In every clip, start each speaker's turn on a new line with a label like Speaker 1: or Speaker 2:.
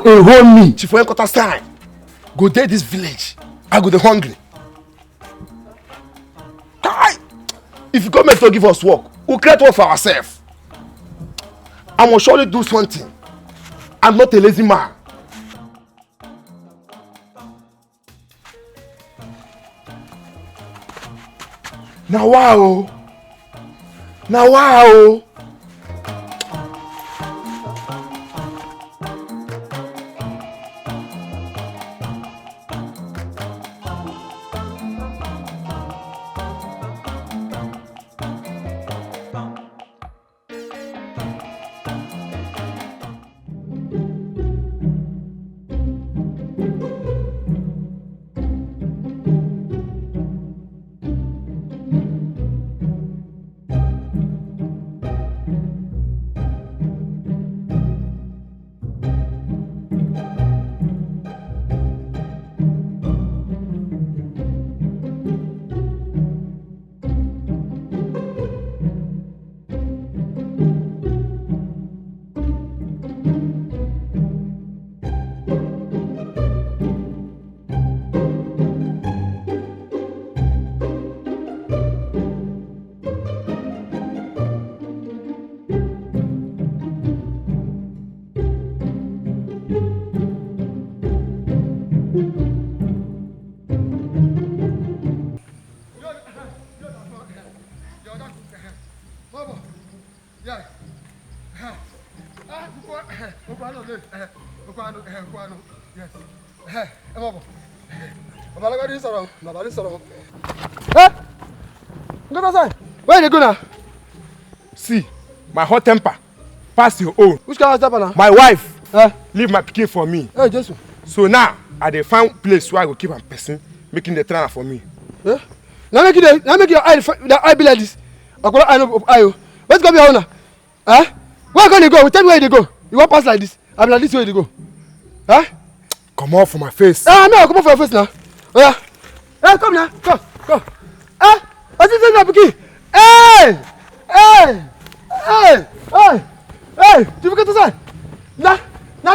Speaker 1: Who a hold me?
Speaker 2: Chief NKOTA sign. Go there this village. I go dey hungry. If government don't give us work, we'll create work for ourselves. I must surely do something. I'm not a lazy man. Now wow. Now wow.
Speaker 1: Where you go now?
Speaker 2: See, my hot temper pass your own.
Speaker 1: Which kind of temper now?
Speaker 2: My wife leave my pikin for me.
Speaker 1: Hey, Jesus.
Speaker 2: So now I dey find place where I go keep am person making the trainer for me.
Speaker 1: Now make your eye be like this. I know eye. Let's go be owner. Where can you go? Tell me where you go. You want pass like this? I'm like this way you go.
Speaker 2: Come off for my face.
Speaker 1: No, come off for your face now. Oh yeah. Hey, come now. Come. What's this my pikin? Hey! You forget to say. Now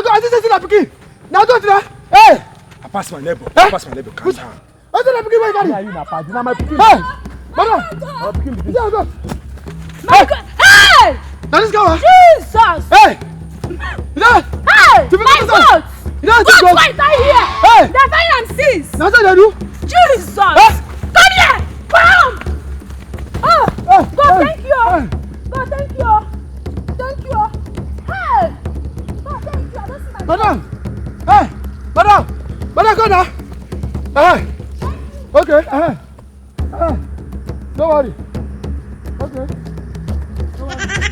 Speaker 1: go. I just say my pikin. Now go to that. Hey!
Speaker 2: I pass my neighbor. Calm down.
Speaker 1: What's that pikin? Where you got it?
Speaker 2: You na party. Na my pikin.
Speaker 1: Hey! Madam!
Speaker 2: My pikin be
Speaker 1: Go.
Speaker 3: Hey!
Speaker 1: Now this guy.
Speaker 3: Jesus!
Speaker 1: Hey!
Speaker 3: Hey! My God! God, why is that here?
Speaker 1: Hey!
Speaker 3: They're fine and seize!
Speaker 1: Now what they do?
Speaker 3: Jesus! Come here! Come! God, thank you! God, thank you! Thank you! Hey! God, thank you! I don't see my
Speaker 1: Madam! Hey! Madam, come now! Okay, don't worry. Okay. Don't worry.